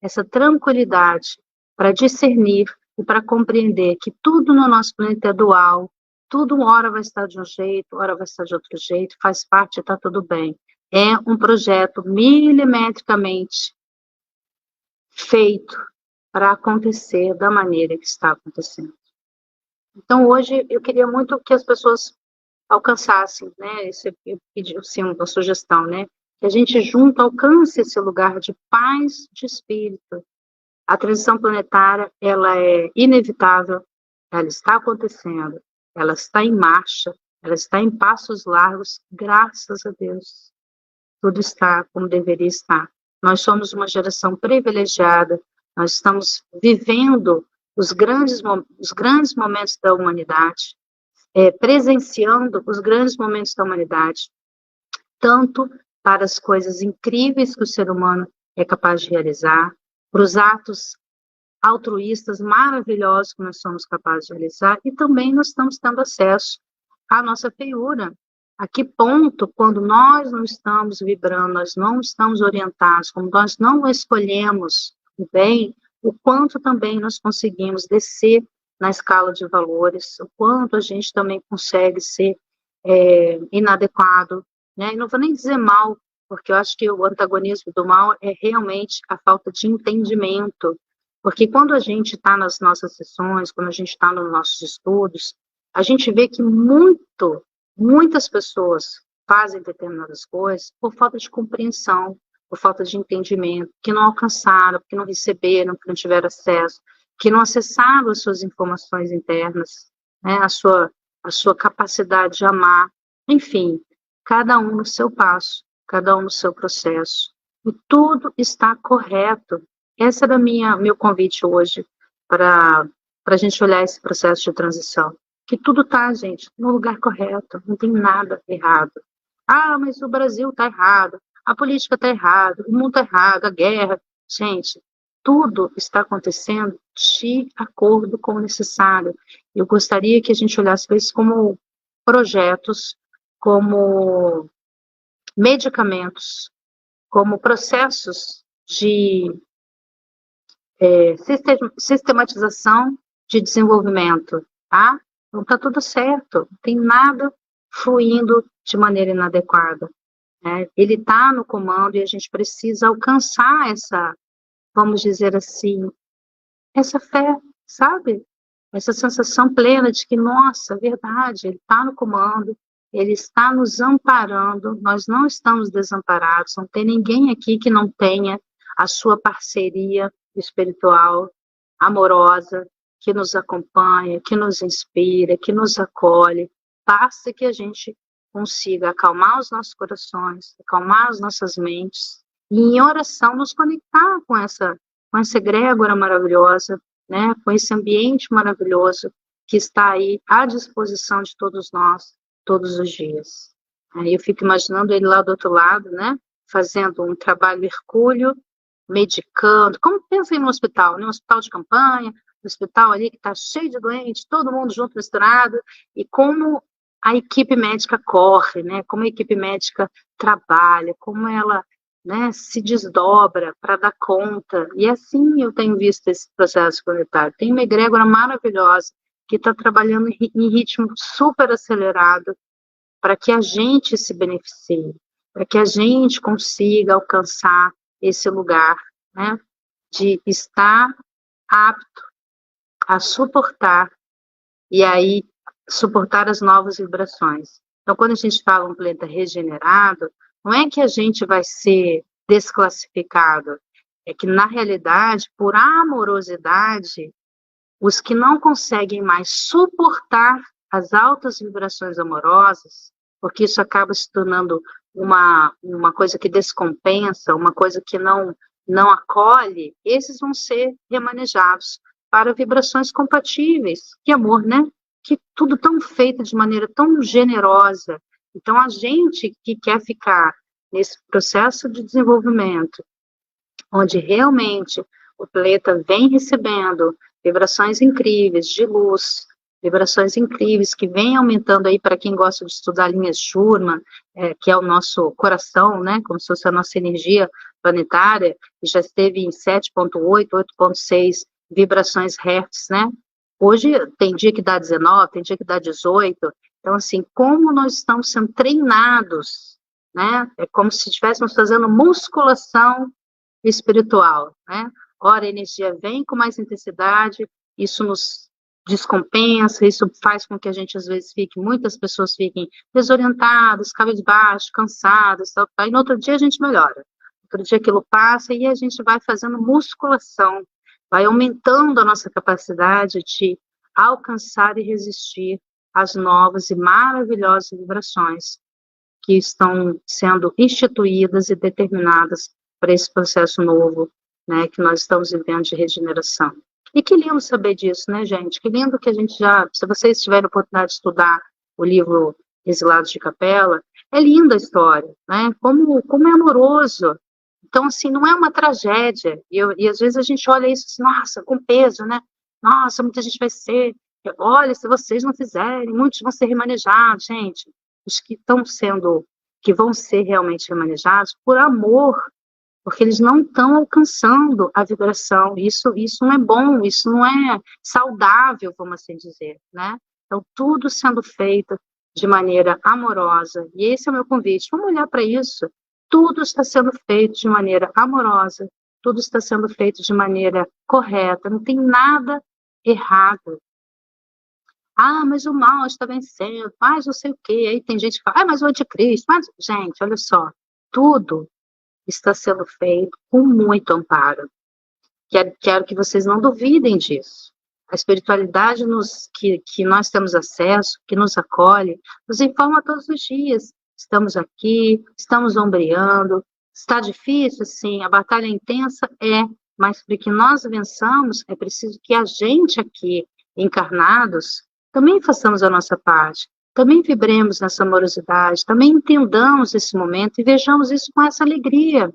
essa tranquilidade para discernir e para compreender que tudo no nosso planeta é dual, tudo hora vai estar de um jeito, hora vai estar de outro jeito, faz parte, está tudo bem. É um projeto milimetricamente feito para acontecer da maneira que está acontecendo. Então, hoje, eu queria muito que as pessoas alcançassem, né, eu pedi assim, uma sugestão, né, que a gente junto alcance esse lugar de paz de espírito. A transição planetária, ela é inevitável, ela está acontecendo, ela está em marcha, ela está em passos largos, graças a Deus. Tudo está como deveria estar. Nós somos uma geração privilegiada, nós estamos vivendo os grandes momentos da humanidade, presenciando os grandes momentos da humanidade, tanto para as coisas incríveis que o ser humano é capaz de realizar, para os atos altruístas maravilhosos que nós somos capazes de realizar, e também nós estamos tendo acesso à nossa feiura. A que ponto, quando nós não estamos vibrando, nós não estamos orientados, como nós não escolhemos o bem, o quanto também nós conseguimos descer na escala de valores, o quanto a gente também consegue ser inadequado, né? E não vou nem dizer mal, porque eu acho que o antagonismo do mal é realmente a falta de entendimento, porque quando a gente está nas nossas sessões, quando a gente está nos nossos estudos, a gente vê que muitas pessoas fazem determinadas coisas por falta de compreensão, por falta de entendimento, que não alcançaram, que não receberam, que não tiveram acesso, que não acessaram as suas informações internas, né, a sua capacidade de amar, enfim, cada um no seu passo, cada um no seu processo, e tudo está correto. Esse era meu convite hoje para a gente olhar esse processo de transição, que tudo está, gente, no lugar correto, não tem nada errado. Ah, mas o Brasil está errado, a política está errada, o mundo está errado, a guerra. Gente, tudo está acontecendo de acordo com o necessário. Eu gostaria que a gente olhasse para isso como projetos, como medicamentos, como processos de sistematização de desenvolvimento, tá? Então está tudo certo, não tem nada fluindo de maneira inadequada. Ele está no comando e a gente precisa alcançar essa, vamos dizer assim, essa fé, sabe? Essa sensação plena de que, nossa, verdade, ele está no comando, ele está nos amparando, nós não estamos desamparados, não tem ninguém aqui que não tenha a sua parceria espiritual, amorosa, que nos acompanha, que nos inspira, que nos acolhe. Basta que a gente consiga acalmar os nossos corações, acalmar as nossas mentes, e em oração nos conectar com essa egrégora maravilhosa, né, com esse ambiente maravilhoso que está aí à disposição de todos nós, todos os dias. Aí eu fico imaginando ele lá do outro lado, né, fazendo um trabalho hercúleo, medicando, como pensa em um hospital, né, um hospital de campanha, um hospital ali que está cheio de doentes, todo mundo junto, misturado, e como a equipe médica corre, né, como a equipe médica trabalha, como ela, né, se desdobra para dar conta, e assim eu tenho visto esse processo comunitário. Tem uma egrégora maravilhosa, que está trabalhando em ritmo super acelerado, para que a gente se beneficie, para que a gente consiga alcançar esse lugar, né, de estar apto a suportar, e aí suportar as novas vibrações. Então, quando a gente fala um planeta regenerado, não é que a gente vai ser desclassificado, é que, na realidade, por amorosidade, os que não conseguem mais suportar as altas vibrações amorosas, porque isso acaba se tornando uma coisa que descompensa, uma coisa que não acolhe, esses vão ser remanejados para vibrações compatíveis. Que amor, né? Que tudo tão feito de maneira tão generosa. Então, a gente que quer ficar nesse processo de desenvolvimento, onde realmente o planeta vem recebendo vibrações incríveis de luz, vibrações incríveis que vem aumentando aí para quem gosta de estudar linhas Schumann, que é o nosso coração, né, como se fosse a nossa energia planetária, que já esteve em 7.8, 8.6 vibrações Hertz, né? Hoje tem dia que dá 19, tem dia que dá 18. Então, assim, como nós estamos sendo treinados, né? É como se estivéssemos fazendo musculação espiritual, né? Ora, a energia vem com mais intensidade, isso nos descompensa, isso faz com que a gente, às vezes, muitas pessoas fiquem desorientadas, cabisbaixo, cansadas, tal, tal, e no outro dia a gente melhora. Outro dia aquilo passa e a gente vai fazendo musculação, vai aumentando a nossa capacidade de alcançar e resistir às novas e maravilhosas vibrações que estão sendo instituídas e determinadas para esse processo novo, né, que nós estamos vivendo de regeneração. E que lindo saber disso, né, gente? Que lindo que a gente já, se vocês tiverem a oportunidade de estudar o livro Exilados de Capela, é linda a história, né? Como é amoroso. Então, assim, não é uma tragédia. E às vezes a gente olha isso assim, nossa, com peso, né? Nossa, muita gente vai ser. Olha, se vocês não fizerem, muitos vão ser remanejados, gente. Os que estão sendo, que vão ser realmente remanejados por amor, porque eles não estão alcançando a vibração. Isso não é bom, isso não é saudável, vamos assim dizer, né? Então, tudo sendo feito de maneira amorosa. E esse é o meu convite. Vamos olhar para isso. Tudo está sendo feito de maneira amorosa, tudo está sendo feito de maneira correta, não tem nada errado. Ah, mas o mal está vencendo, mas não sei o quê. Aí tem gente que fala, mas o anticristo. Mas, gente, olha só, tudo está sendo feito com muito amparo. Quero que vocês não duvidem disso. A espiritualidade que nós temos acesso, que nos acolhe, nos informa todos os dias. Estamos aqui, estamos ombreando. Está difícil? Sim. A batalha é intensa? É. Mas para que nós vençamos, é preciso que a gente aqui, encarnados, também façamos a nossa parte. Também vibremos nessa amorosidade, também entendamos esse momento e vejamos isso com essa alegria,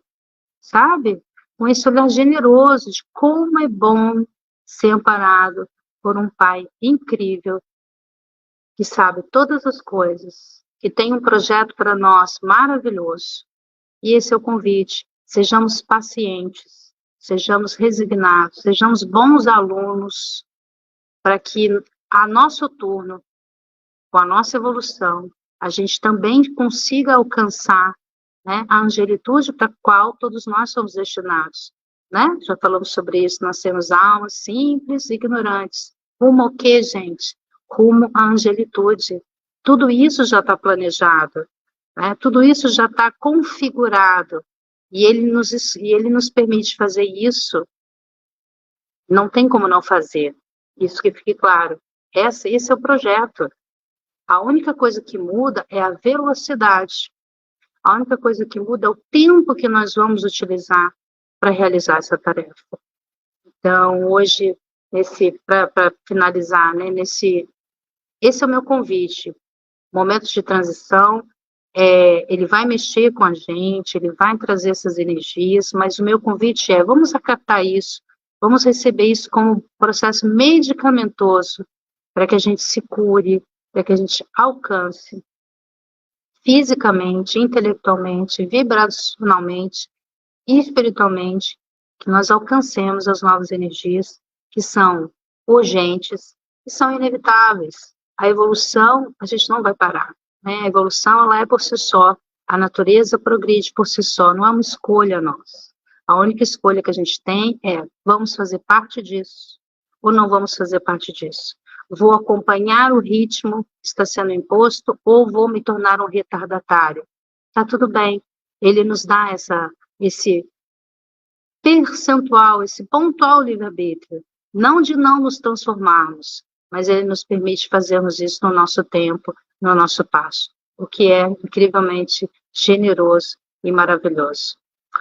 sabe? Com esse olhar generoso de como é bom ser amparado por um Pai incrível, que sabe todas as coisas, que tem um projeto para nós maravilhoso. E esse é o convite. Sejamos pacientes, sejamos resignados, sejamos bons alunos, para que a nosso turno, com a nossa evolução, a gente também consiga alcançar, né, a angelitude para a qual todos nós somos destinados, né? Já falamos sobre isso, nós temos almas simples e ignorantes. Rumo ao quê, gente? Rumo à angelitude. Tudo isso já está planejado, né? Tudo isso já está configurado, e ele nos permite fazer isso, não tem como não fazer, isso que fique claro. Esse é o projeto. A única coisa que muda é a velocidade. A única coisa que muda é o tempo que nós vamos utilizar para realizar essa tarefa. Então, hoje, para finalizar, né, esse é o meu convite. Momentos de transição, ele vai mexer com a gente, ele vai trazer essas energias, mas o meu convite é, vamos acatar isso, vamos receber isso como processo medicamentoso, para que a gente se cure, para que a gente alcance fisicamente, intelectualmente, vibracionalmente e espiritualmente, que nós alcancemos as novas energias que são urgentes e são inevitáveis. A evolução, a gente não vai parar, né? A evolução, ela é por si só, a natureza progride por si só, não é uma escolha nossa. A única escolha que a gente tem é, vamos fazer parte disso ou não vamos fazer parte disso? Vou acompanhar o ritmo que está sendo imposto ou vou me tornar um retardatário? Tá tudo bem, ele nos dá esse percentual, esse pontual livre-arbítrio, não de não nos transformarmos, mas ele nos permite fazermos isso no nosso tempo, no nosso passo, o que é incrivelmente generoso e maravilhoso.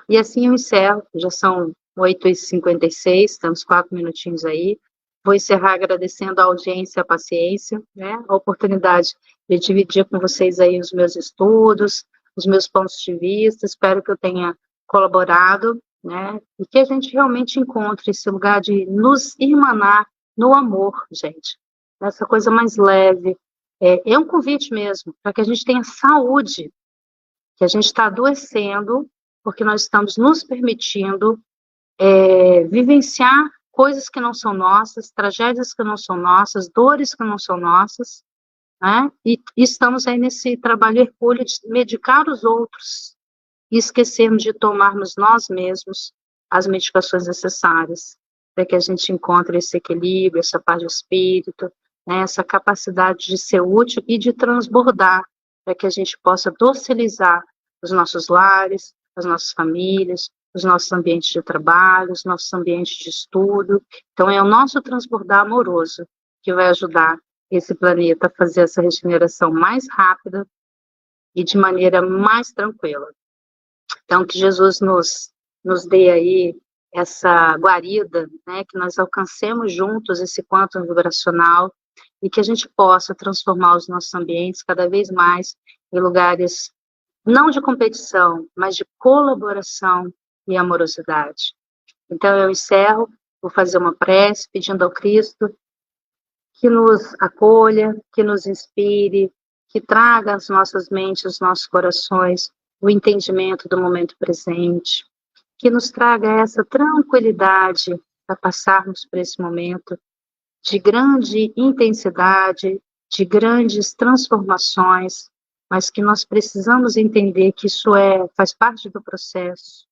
E assim eu encerro, já são 8h56, temos 4 minutinhos aí. Vou encerrar agradecendo a audiência, a paciência, né, a oportunidade de dividir com vocês aí os meus estudos, os meus pontos de vista, espero que eu tenha colaborado, né, e que a gente realmente encontre esse lugar de nos irmanar no amor, gente, essa coisa mais leve, é um convite mesmo, para que a gente tenha saúde, que a gente está adoecendo, porque nós estamos nos permitindo vivenciar coisas que não são nossas, tragédias que não são nossas, dores que não são nossas, né? E estamos aí nesse trabalho hercúleo de medicar os outros e esquecermos de tomarmos nós mesmos as medicações necessárias para que a gente encontre esse equilíbrio, essa paz de espírito, né? Essa capacidade de ser útil e de transbordar, para que a gente possa docilizar os nossos lares, as nossas famílias, os nossos ambientes de trabalho, os nossos ambientes de estudo. Então, é o nosso transbordar amoroso que vai ajudar esse planeta a fazer essa regeneração mais rápida e de maneira mais tranquila. Então, que Jesus nos dê aí essa guarida, né, que nós alcancemos juntos esse quantum vibracional e que a gente possa transformar os nossos ambientes cada vez mais em lugares não de competição, mas de colaboração e amorosidade. Então eu encerro, vou fazer uma prece pedindo ao Cristo que nos acolha, que nos inspire, que traga às nossas mentes, aos nossos corações, o entendimento do momento presente, que nos traga essa tranquilidade para passarmos por esse momento de grande intensidade, de grandes transformações, mas que nós precisamos entender que isso faz parte do processo,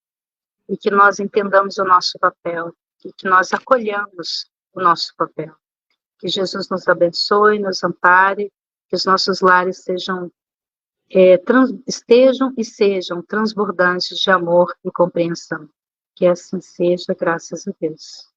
e que nós entendamos o nosso papel, e que nós acolhamos o nosso papel. Que Jesus nos abençoe, nos ampare, que os nossos lares estejam e sejam transbordantes de amor e compreensão. Que assim seja, graças a Deus.